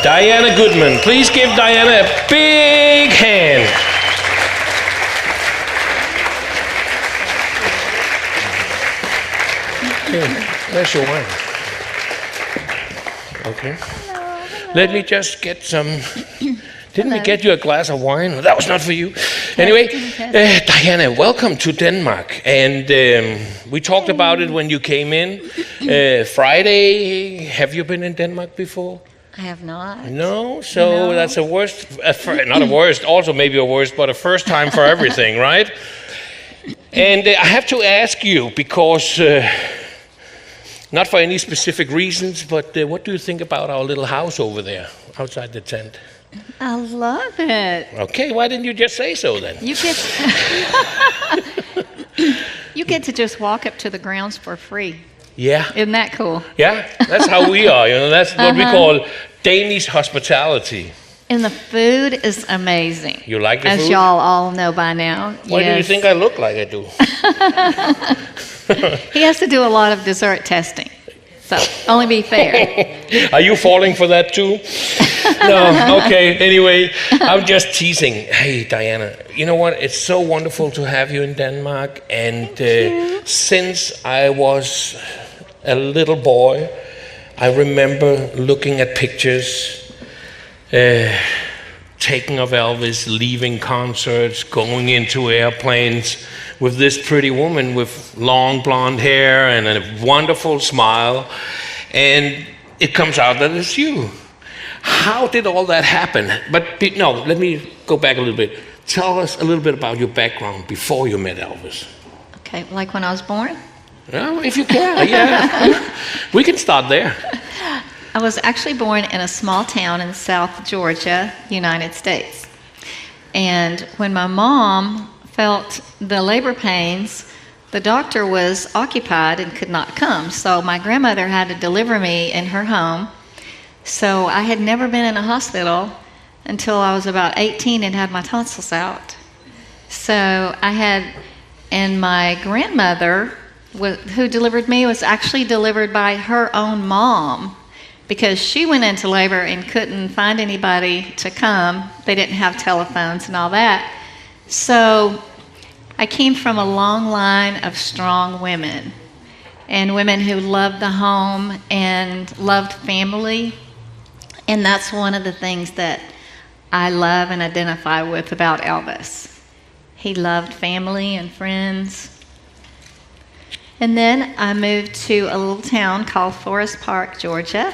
Diana Goodman. Please give Diana a big hand. Here, where's your wine? Okay. Let me just get some. Didn't we get you a glass of wine? That was not for you. Anyway, Diana, welcome to Denmark. And we talked about it when you came in. Friday, have you been in Denmark before? I have not. No? So that's a worst, not a worst, also maybe a worst, but a first time for everything, right? And I have to ask you, because, not for any specific reasons, but what do you think about our little house over there, outside the tent? I love it. Okay, why didn't you just say so then? You get to just walk up to the grounds for free. Yeah. Isn't that cool? Yeah, that's how we are. That's what we call Danish hospitality. And the food is amazing. You like the food? As y'all all know by now. Why do you think I look like I do? He has to do a lot of dessert testing. So, only be fair. Are you falling for that too? No, okay. Anyway, I'm just teasing. Hey, Diana, you know what? It's so wonderful to have you in Denmark. And since I was a little boy, I remember looking at pictures, taking of Elvis, leaving concerts, going into airplanes with this pretty woman with long blonde hair and a wonderful smile, and it comes out that it's you. How did all that happen? But no, let me go back a little bit. Tell us a little bit about your background before you met Elvis. Okay, like when I was born? Well, if you can, yeah. We can start there. I was actually born in a small town in South Georgia, United States. And when my mom felt the labor pains, the doctor was occupied and could not come. So my grandmother had to deliver me in her home. So I had never been in a hospital until I was about 18 and had my tonsils out. So and my grandmother, who delivered me, was actually delivered by her own mom, because she went into labor and couldn't find anybody to come. They didn't have telephones and all that. So I came from a long line of strong women, and women who loved the home and loved family. And that's one of the things that I love and identify with about Elvis. He loved family and friends. And then I moved to a little town called Forest Park, Georgia,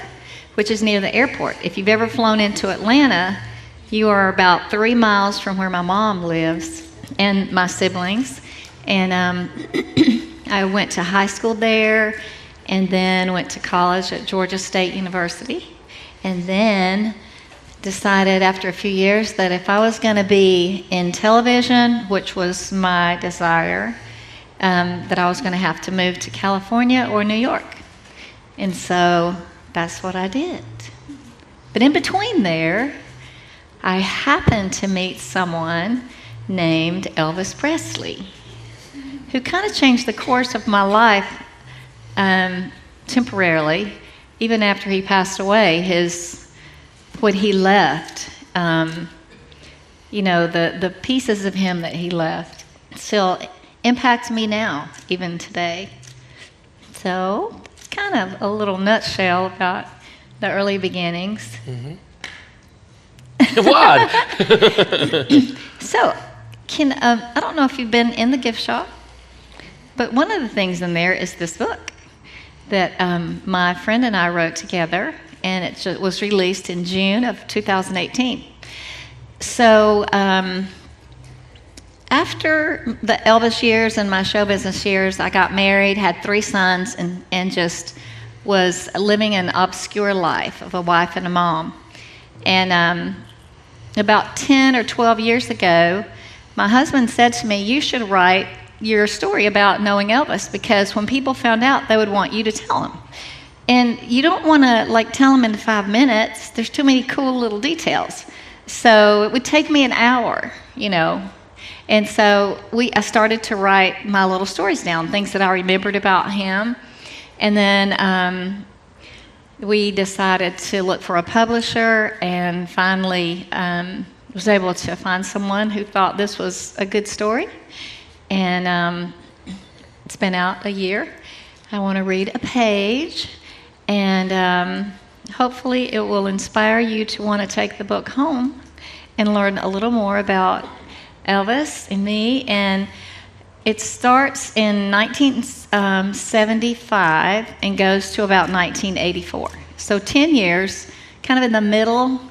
which is near the airport. If you've ever flown into Atlanta, you are about 3 miles from where my mom lives and my siblings. And I went to high school there, and then went to college at Georgia State University, and then decided after a few years that if I was going to be in television, which was my desire, that I was going to have to move to California or New York. And so that's what I did. But in between there, I happened to meet someone named Elvis Presley, who kind of changed the course of my life temporarily, even after he passed away. What he left, the pieces of him that he left still impacts me now, even today. So it's kind of a little nutshell about the early beginnings. Mm-hmm. What? So, I don't know if you've been in the gift shop, but one of the things in there is this book that my friend and I wrote together, and it was released in June of 2018. So after the Elvis years and my show business years, I got married, had 3 sons, and just was living an obscure life of a wife and a mom. And about 10 or 12 years ago, my husband said to me, "You should write your story about knowing Elvis, because when people found out, they would want you to tell them. And you don't want to tell them in 5 minutes. There's too many cool little details. So it would take me an hour, And so I started to write my little stories down, things that I remembered about him. And then we decided to look for a publisher, and finally was able to find someone who thought this was a good story. And it's been out a year. I want to read a page, and hopefully it will inspire you to want to take the book home and learn a little more about Elvis and me. And it starts in 1975 and goes to about 1984. So 10 years, kind of in the middle.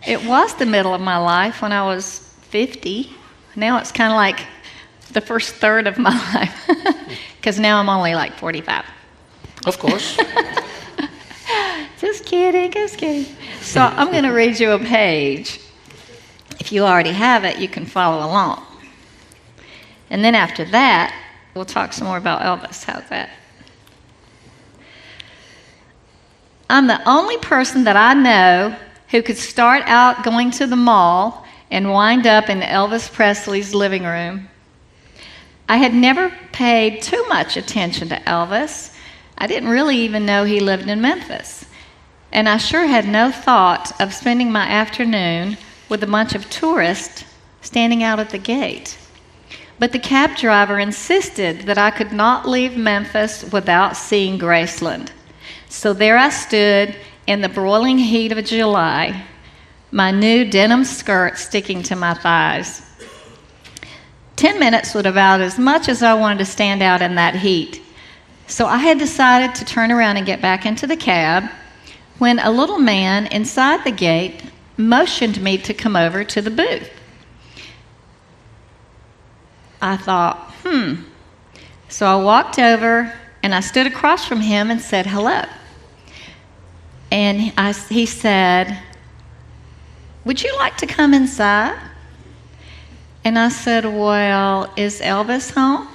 It was the middle of my life when I was 50. Now it's kind of like the first third of my life, because now I'm only like 45. Of course. Just kidding, just kidding. So I'm going to read you a page. If you already have it, you can follow along. And then after that, we'll talk some more about Elvis. How's that? I'm the only person that I know who could start out going to the mall and wind up in Elvis Presley's living room. I had never paid too much attention to Elvis. I didn't really even know he lived in Memphis. And I sure had no thought of spending my afternoon with a bunch of tourists standing out at the gate. But the cab driver insisted that I could not leave Memphis without seeing Graceland. So there I stood in the broiling heat of July, my new denim skirt sticking to my thighs. 10 minutes was about as much as I wanted to stand out in that heat. So I had decided to turn around and get back into the cab when a little man inside the gate motioned me to come over to the booth. I thought, So I walked over and I stood across from him and said hello. And he said, "Would you like to come inside?" And I said, "Well, is Elvis home?"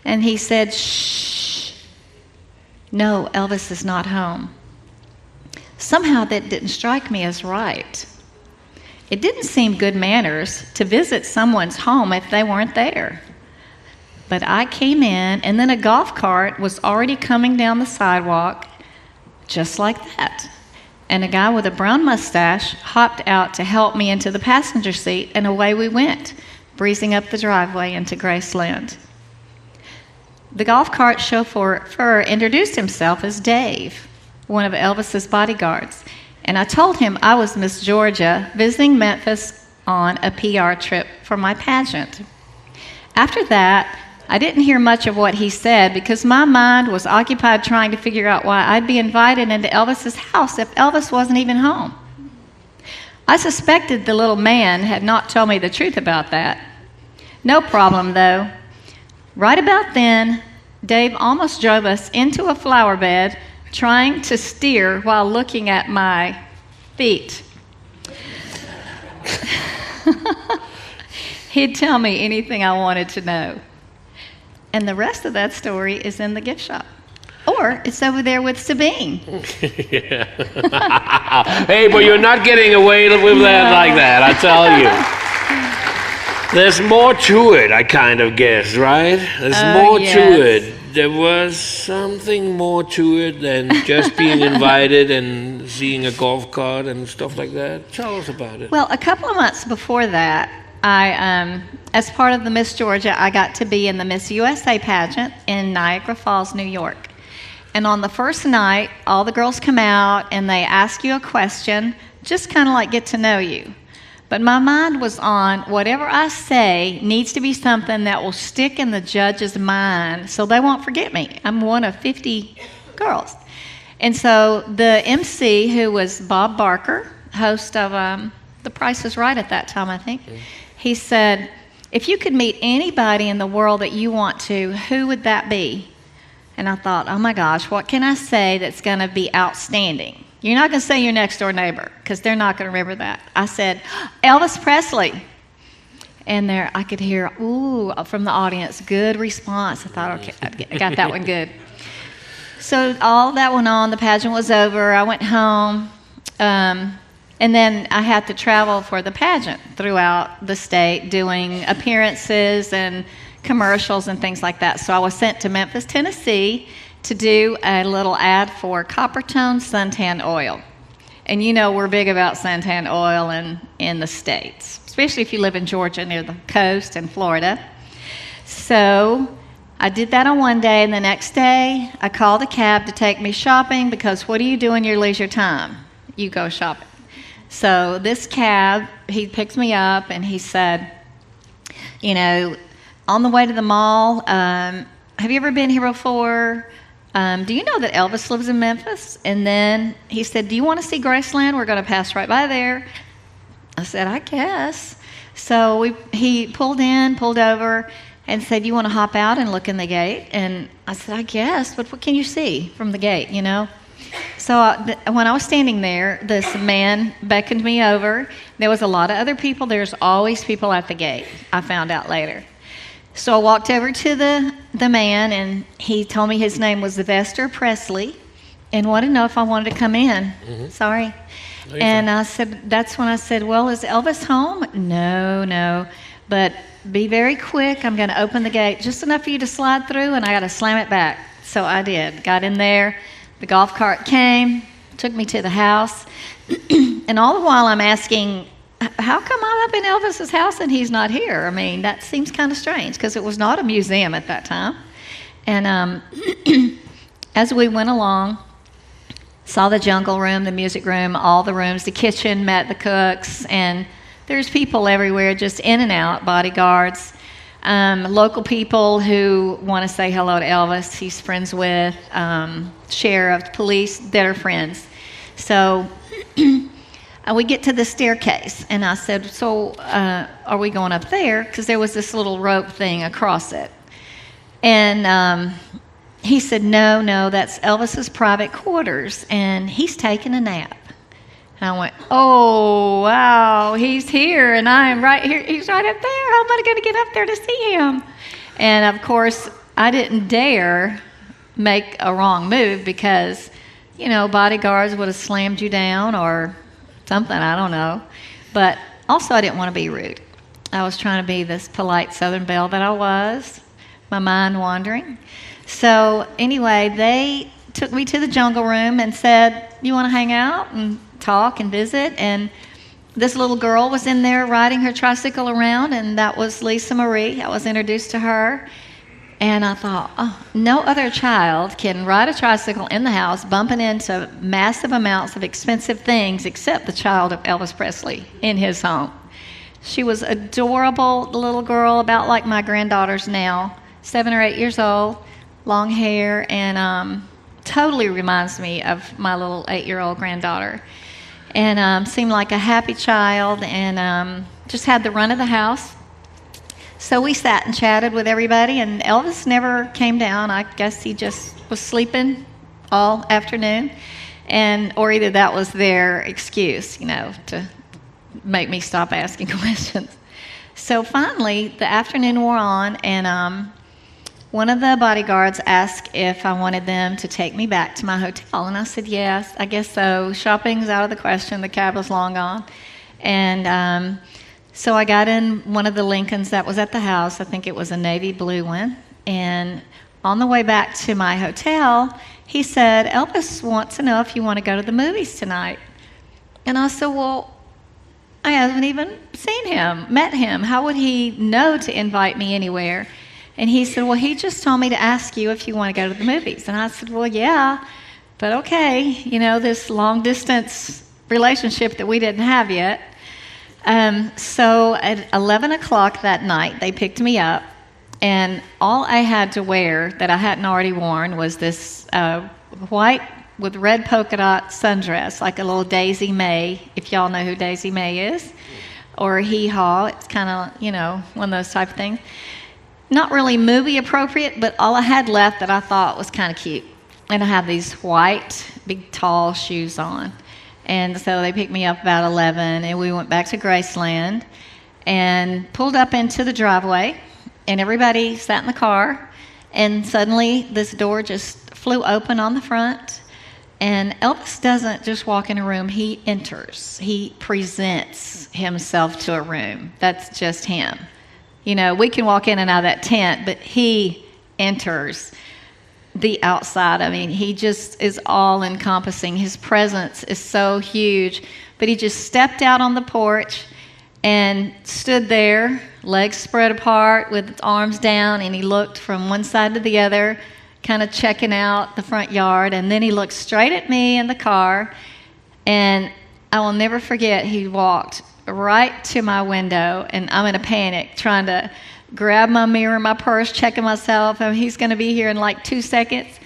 And he said, "Shh. No, Elvis is not home." Somehow that didn't strike me as right. It didn't seem good manners to visit someone's home if they weren't there. But I came in, and then a golf cart was already coming down the sidewalk, just like that. And a guy with a brown mustache hopped out to help me into the passenger seat, and away we went, breezing up the driveway into Graceland. The golf cart chauffeur introduced himself as Dave, one of Elvis's bodyguards, and I told him I was Miss Georgia visiting Memphis on a PR trip for my pageant. After that, I didn't hear much of what he said because my mind was occupied trying to figure out why I'd be invited into Elvis's house if Elvis wasn't even home. I suspected the little man had not told me the truth about that. No problem, though. Right about then, Dave almost drove us into a flower bed, trying to steer while looking at my feet. He'd tell me anything I wanted to know. And the rest of that story is in the gift shop. Or it's over there with Sabine. Hey, but you're not getting away with that like that, I tell you. There's more to it, I kind of guess, right? There's more to it. There was something more to it than just being invited and seeing a golf cart and stuff like that. Tell us about it. Well, a couple of months before that, as part of the Miss Georgia, I got to be in the Miss USA pageant in Niagara Falls, New York. And on the first night, all the girls come out and they ask you a question, just kind of like get to know you. But my mind was on whatever I say needs to be something that will stick in the judge's mind so they won't forget me. I'm one of 50 girls. And so the MC, who was Bob Barker, host of The Price is Right at that time, I think, he said, "If you could meet anybody in the world that you want to, who would that be?" And I thought, oh my gosh, what can I say that's going to be outstanding? You're not going to say your next door neighbor because they're not going to remember that. I said, Elvis Presley. And there I could hear, ooh, from the audience, good response. I thought, okay, I got that one good. So all that went on. The pageant was over. I went home. And then I had to travel for the pageant throughout the state doing appearances and commercials and things like that. So I was sent to Memphis, Tennessee to do a little ad for Coppertone suntan oil. And you know we're big about suntan oil in the States, especially if you live in Georgia near the coast and Florida. So I did that on one day, and the next day I called a cab to take me shopping, because what do you do in your leisure time? You go shopping. So this cab, he picked me up and he said, you know, on the way to the mall, have you ever been here before? Do you know that Elvis lives in Memphis? And then he said, do you want to see Graceland? We're going to pass right by there. I said, I guess. So he pulled over and said, you want to hop out and look in the gate? And I said, I guess, but what can you see from the gate, you know? So when I was standing there, this man beckoned me over. There was a lot of other people. There's always people at the gate, I found out later. So I walked over to the man, and he told me his name was Elvis Presley, and wanted to know if I wanted to come in. Mm-hmm. Sorry. And I said, that's when I said, well, is Elvis home? No. But be very quick. I'm going to open the gate just enough for you to slide through, and I got to slam it back. So I did. Got in there. The golf cart came, took me to the house. And all the while I'm asking, how come I'm up in Elvis's house and he's not here? I mean, that seems kind of strange, because it was not a museum at that time. And as we went along, saw the jungle room, the music room, all the rooms, the kitchen, met the cooks, and there's people everywhere, just in and out, bodyguards, local people who want to say hello to Elvis. He's friends with sheriff, police that are friends. So we get to the staircase, and I said, so are we going up there? Because there was this little rope thing across it. And he said, no, that's Elvis's private quarters, and he's taking a nap. And I went, oh, wow, he's here, and I am right here. He's right up there. How am I going to get up there to see him? And, of course, I didn't dare make a wrong move, because, you know, bodyguards would have slammed you down or something, I don't know. But also I didn't want to be rude. I was trying to be this polite Southern belle that I was, my mind wandering. So anyway, they took me to the jungle room and said, you want to hang out and talk and visit? And this little girl was in there riding her tricycle around, and that was Lisa Marie. I was introduced to her. And I thought, oh, no other child can ride a tricycle in the house, bumping into massive amounts of expensive things, except the child of Elvis Presley in his home. She was adorable little girl, about like my granddaughters now, 7 or 8 years old, long hair, and totally reminds me of my little 8-year-old granddaughter. And seemed like a happy child, and just had the run of the house. So we sat and chatted with everybody, and Elvis never came down. I guess he just was sleeping all afternoon, or either that was their excuse, you know, to make me stop asking questions. So finally, the afternoon wore on, and one of the bodyguards asked if I wanted them to take me back to my hotel, and I said yes, I guess so. Shopping's out of the question. The cab was long gone. And so I got in one of the Lincolns that was at the house. I think it was a navy blue one. And on the way back to my hotel, he said, Elvis wants to know if you want to go to the movies tonight. And I said, well, I haven't even seen him, met him. How would he know to invite me anywhere? And he said, well, he just told me to ask you if you want to go to the movies. And I said, well, yeah, but okay. You know, this long-distance relationship that we didn't have yet. So at 11 o'clock that night, they picked me up, and all I had to wear that I hadn't already worn was this white with red polka dot sundress, like a little Daisy May, if y'all know who Daisy May is, or a hee-haw. It's kind of, you know, one of those type of things. Not really movie appropriate, but all I had left that I thought was kind of cute. And I have these white, big, tall shoes on. And so they picked me up about 11, and we went back to Graceland and pulled up into the driveway, and everybody sat in the car, and suddenly this door just flew open on the front, and Elvis doesn't just walk in a room, he enters. He presents himself to a room. That's just him. You know, we can walk in and out of that tent, but he enters. the outside. I mean, he just is all-encompassing. His presence is so huge. But he just stepped out on the porch and stood there, legs spread apart with his arms down, and he looked from one side to the other, kind of checking out the front yard. And then he looked straight at me in the car, and I will never forget, he walked right to my window, and I'm in a panic, trying to grab my mirror, my purse, checking myself. I mean, he's going to be here in like 2 seconds.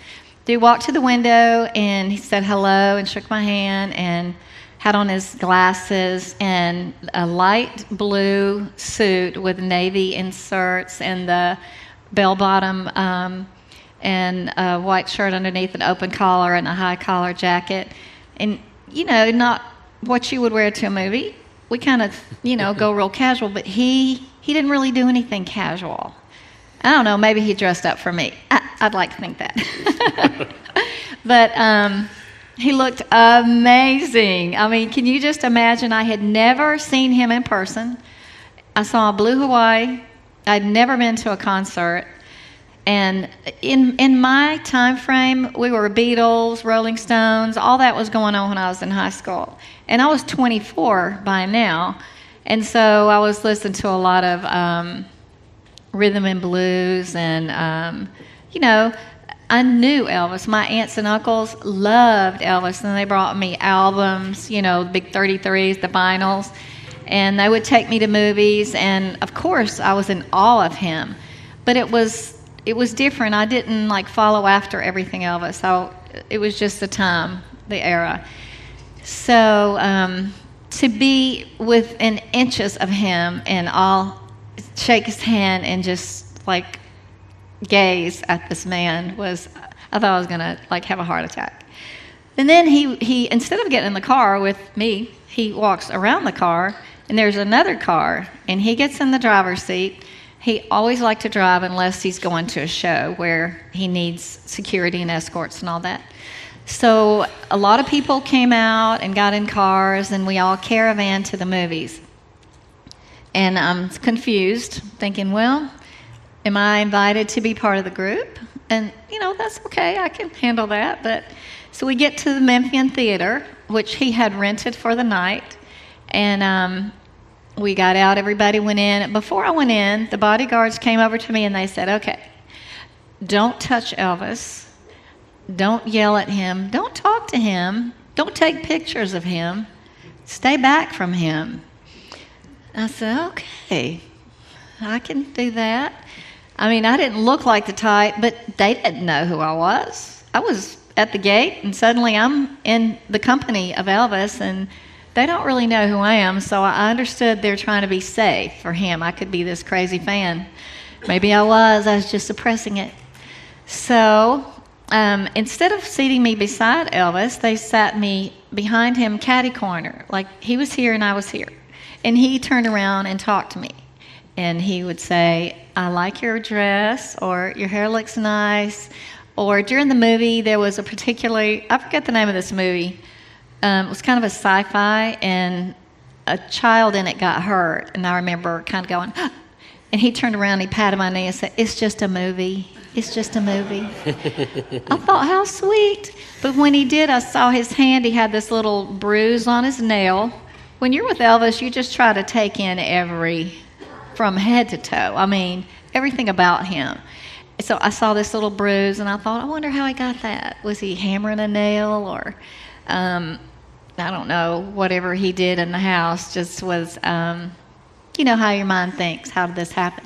He walked to the window, and he said hello and shook my hand and had on his glasses and a light blue suit with navy inserts and the bell-bottom and a white shirt underneath, an open collar and a high collar jacket. And, you know, not what you would wear to a movie. We kind of, you know, go real casual, but he didn't really do anything casual. I don't know, maybe he dressed up for me. I'd like to think that. But he looked amazing. I mean, can you just imagine? I had never seen him in person. I saw Blue Hawaii. I'd never been to a concert. And in my time frame, we were Beatles, Rolling Stones, all that was going on when I was in high school. And I was 24 by now. And so I was listening to a lot of rhythm and blues. And, you know, I knew Elvis. My aunts and uncles loved Elvis. And they brought me albums, you know, the big 33s, the vinyls. And they would take me to movies. And, of course, I was in awe of him. But it was different. I didn't like follow after everything Elvis. So it was just the time, the era. So to be within inches of him and I'll shake his hand and just like gaze at this man was, I thought I was gonna like have a heart attack. And then he instead of getting in the car with me, he walks around the car and there's another car and he gets in the driver's seat. He always liked to drive unless he's going to a show where he needs security and escorts and all that. So a lot of people came out and got in cars, and we all caravaned to the movies. And I'm confused, thinking, well, am I invited to be part of the group? And, you know, that's okay. I can handle that. But so we get to the Memphian Theater, which he had rented for the night. And we got out. Everybody went in. Before I went in, the bodyguards came over to me, and they said, okay, don't touch Elvis. Don't yell at him. Don't talk to him. Don't take pictures of him. Stay back from him. I said, okay, I can do that. I mean, I didn't look like the type, but they didn't know who I was. I was at the gate, and suddenly I'm in the company of Elvis, and they don't really know who I am, so I understood they're trying to be safe for him. I could be this crazy fan. Maybe I was just suppressing it. So instead of seating me beside Elvis, they sat me behind him catty corner, like he was here and I was here. And he turned around and talked to me. And he would say, I like your dress, or your hair looks nice. Or during the movie, there was a particularly, I forget the name of this movie. It was kind of a sci-fi, and a child in it got hurt. And I remember kind of going, and he turned around, he patted my knee and said, it's just a movie. It's just a movie. I thought, how sweet. But when he did, I saw his hand. He had this little bruise on his nail. When you're with Elvis, you just try to take in from head to toe. I mean, everything about him. So I saw this little bruise, and I thought, I wonder how he got that. Was he hammering a nail, or I don't know, whatever he did in the house just was, you know how your mind thinks, how did this happen?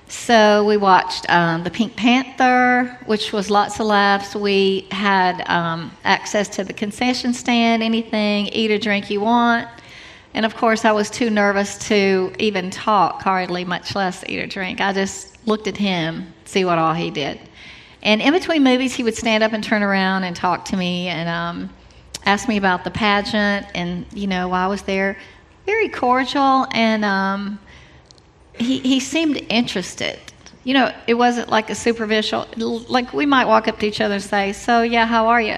So we watched the Pink Panther, which was lots of laughs. We had access to the concession stand, anything, eat or drink you want. And of course, I was too nervous to even talk, hardly, much less eat or drink. I just looked at him, see what all he did. And in between movies, he would stand up and turn around and talk to me and ask me about the pageant. And, you know, while I was there, very cordial, and he seemed interested. You know, it wasn't like a superficial, like we might walk up to each other and say, so, yeah, how are you?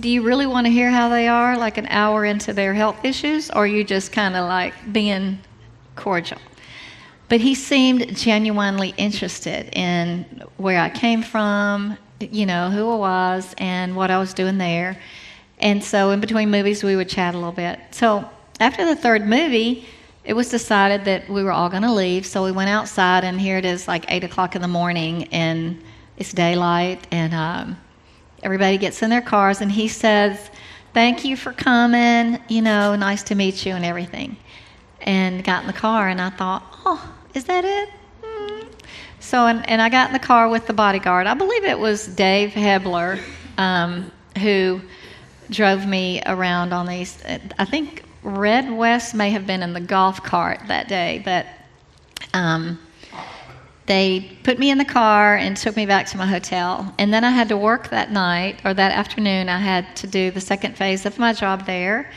Do you really want to hear how they are, like an hour into their health issues, or are you just kind of like being cordial? But he seemed genuinely interested in where I came from, who I was and what I was doing there. And so in between movies, we would chat a little bit. So after the third movie, it was decided that we were all going to leave. So we went outside, and here it is like 8 o'clock in the morning, and it's daylight, and everybody gets in their cars, and he says, "Thank you for coming, nice to meet you," and everything. And got in the car, and I thought, oh, is that it? So, and I got in the car with the bodyguard. I believe it was Dave Hebler, who drove me around on these. I think Red West may have been in the golf cart that day, but they put me in the car and took me back to my hotel. And then I had to work that night, or that afternoon. I had to do the second phase of my job there.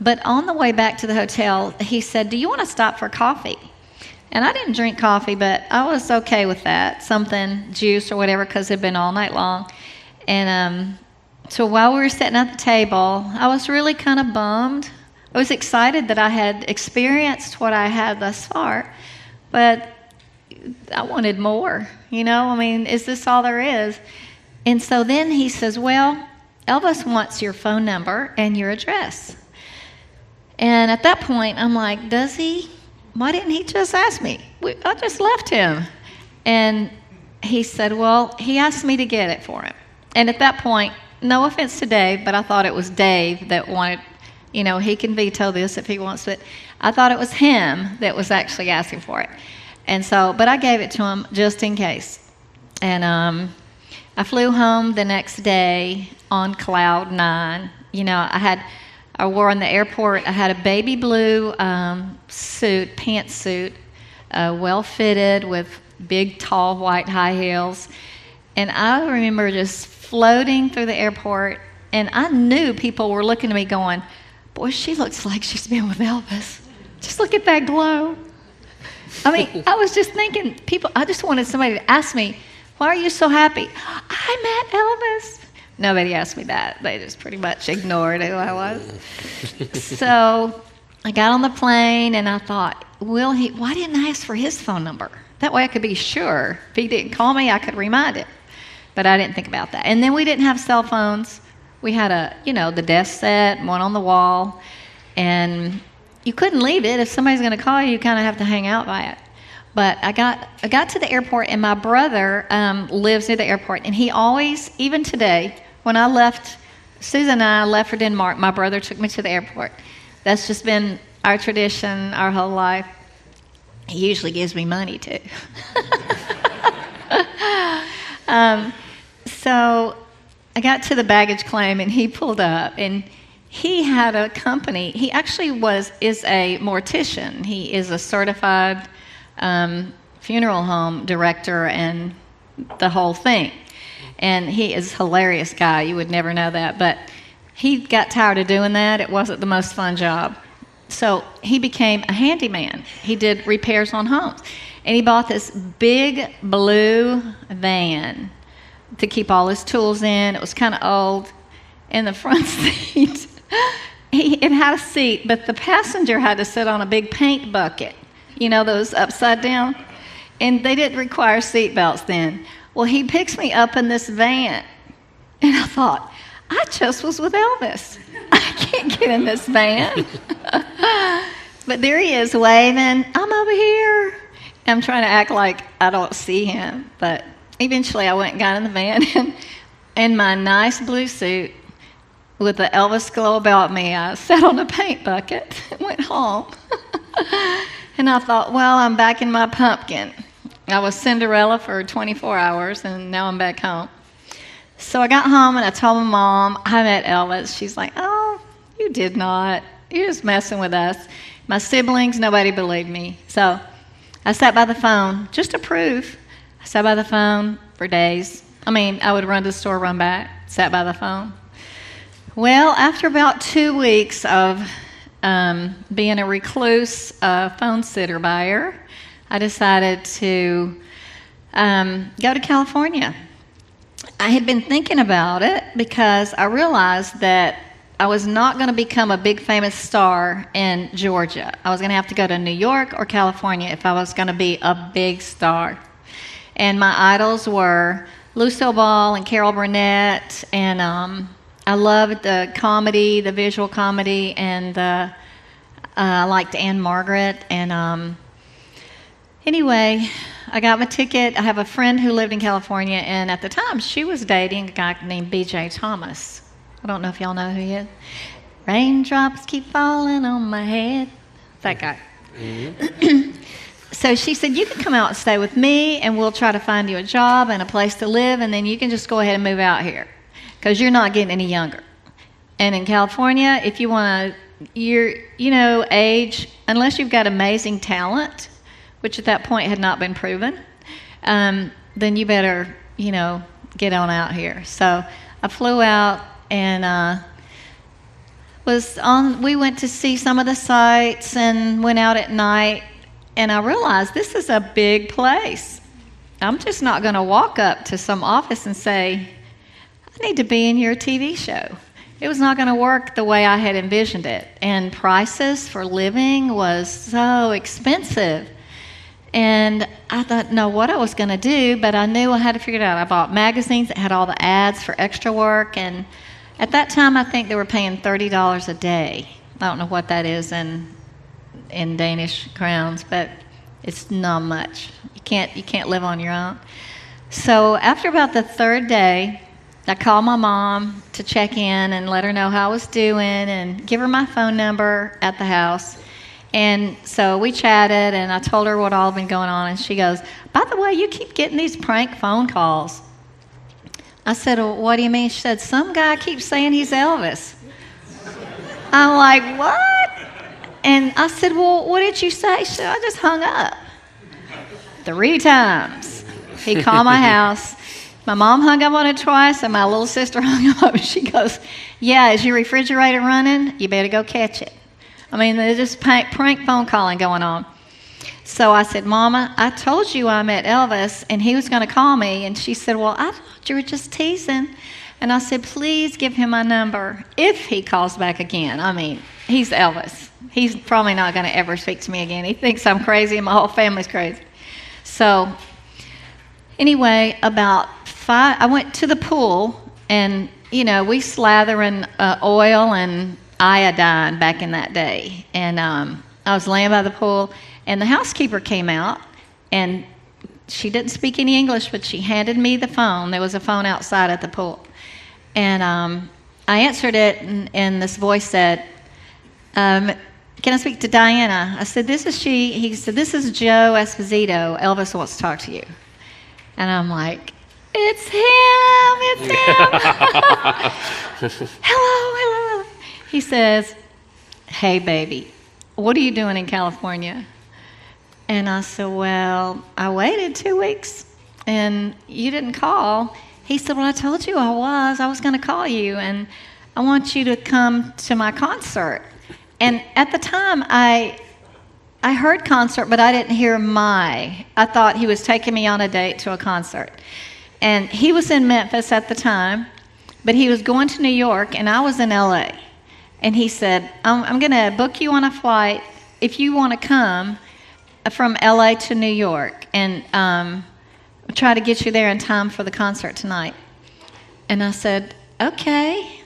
But on the way back to the hotel, he said, "Do you want to stop for coffee?" And I didn't drink coffee, but I was okay with that, something, juice or whatever, because it had been all night long. And so while we were sitting at the table, I was really kind of bummed. I was excited that I had experienced what I had thus far, but I wanted more, is this all there is? And so then he says, "Well, Elvis wants your phone number and your address." And at that point, I'm like, does he? Why didn't he just ask me? I just left him. And he said, well, he asked me to get it for him. And at that point, no offense to Dave, but I thought it was Dave that wanted, he can veto this if he wants it. I thought it was him that was actually asking for it. And so, but I gave it to him just in case. And I flew home the next day on cloud 9. I wore in the airport, I had a baby blue pantsuit, well fitted with big, tall, white high heels. And I remember just floating through the airport, and I knew people were looking at me going, "Boy, she looks like she's been with Elvis. Just look at that glow." I was just thinking, I just wanted somebody to ask me, "Why are you so happy?" "I met Elvis." Nobody asked me that. They just pretty much ignored who I was. So I got on the plane, and I thought, why didn't I ask for his phone number? That way I could be sure. If he didn't call me, I could remind him. But I didn't think about that. And then we didn't have cell phones. We had the desk set, one on the wall, and you couldn't leave it. If somebody's going to call you, you kind of have to hang out by it. But I got to the airport, and my brother lives near the airport, and he always, even today, when I left, Susan and I left for Denmark, my brother took me to the airport. That's just been our tradition our whole life. He usually gives me money, too. So I got to the baggage claim, and he pulled up, and he had a company. He actually is a mortician. He is a certified funeral home director and the whole thing. And he is a hilarious guy. You would never know that. But he got tired of doing that. It wasn't the most fun job. So he became a handyman. He did repairs on homes. And he bought this big blue van to keep all his tools in. It was kind of old. In the front seat, it had a seat, but the passenger had to sit on a big paint bucket. Those upside down? And they didn't require seat belts then. Well, he picks me up in this van, and I thought, I just was with Elvis. I can't get in this van. But there he is waving, "I'm over here." I'm trying to act like I don't see him, but eventually I went and got in the van, and in my nice blue suit with the Elvis glow about me, I sat on a paint bucket and went home. And I thought, well, I'm back in my pumpkin. I was Cinderella for 24 hours, and now I'm back home. So I got home, and I told my mom, I met Elvis. She's like, "Oh, you did not. You're just messing with us." My siblings, nobody believed me. So I sat by the phone, just to prove. I sat by the phone for days. I would run to the store, run back, sat by the phone. Well, after about 2 weeks of being a recluse phone sitter buyer, I decided to go to California. I had been thinking about it because I realized that I was not going to become a big famous star in Georgia. I was going to have to go to New York or California if I was going to be a big star. And my idols were Lucille Ball and Carol Burnett, and I loved the comedy, the visual comedy, and I liked Anne Margaret. And anyway, I got my ticket. I have a friend who lived in California, and at the time, she was dating a guy named B.J. Thomas. I don't know if y'all know who he is. Raindrops keep falling on my head. That guy. Mm-hmm. So she said, you can come out and stay with me, and we'll try to find you a job and a place to live, and then you can just go ahead and move out here because you're not getting any younger. And in California, if you want to, age, unless you've got amazing talent, which at that point had not been proven, then you better, get on out here. So I flew out and we went to see some of the sights and went out at night. And I realized this is a big place. I'm just not going to walk up to some office and say, I need to be in your TV show. It was not going to work the way I had envisioned it. And prices for living was so expensive. And I didn't know what I was going to do, but I knew I had to figure it out. I bought magazines that had all the ads for extra work. And at that time, I think they were paying $30 a day. I don't know what that is in Danish crowns, but it's not much. You can't live on your own. So after about the third day, I called my mom to check in and let her know how I was doing and give her my phone number at the house. And so we chatted, and I told her what all had been going on, and she goes, by the way, you keep getting these prank phone calls. I said, well, what do you mean? She said, some guy keeps saying he's Elvis. I'm like, what? And I said, well, what did you say? She said, I just hung up 3 times. He called my house. My mom hung up on it twice, and my little sister hung up. She goes, yeah, is your refrigerator running? You better go catch it. I mean, there's just prank phone calling going on. So I said, Mama, I told you I met Elvis, and he was going to call me. And she said, well, I thought you were just teasing. And I said, please give him my number if he calls back again. I mean, he's Elvis. He's probably not going to ever speak to me again. He thinks I'm crazy, and my whole family's crazy. So anyway, about 5, I went to the pool, and, we slather in oil and iodine back in that day. And I was laying by the pool, and the housekeeper came out, and she didn't speak any English, but she handed me the phone. There was a phone outside at the pool. And I answered it, and this voice said, can I speak to Diana? I said, this is she. He said, this is Joe Esposito. Elvis wants to talk to you. And I'm like, it's him. Hello. He says, hey, baby, what are you doing in California? And I said, well, I waited 2 weeks, and you didn't call. He said, well, I told you I was going to call you, and I want you to come to my concert. And at the time, I heard concert, but I didn't hear I thought he was taking me on a date to a concert. And he was in Memphis at the time, but he was going to New York, and I was in L.A. And he said, I'm going to book you on a flight if you want to come from L.A. to New York, and I'll try to get you there in time for the concert tonight. And I said, okay.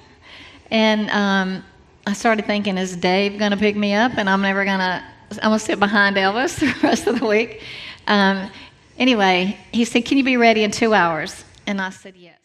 And I started thinking, is Dave going to pick me up, and I'm going to sit behind Elvis the rest of the week? Anyway, he said, can you be ready in 2 hours? And I said, yes.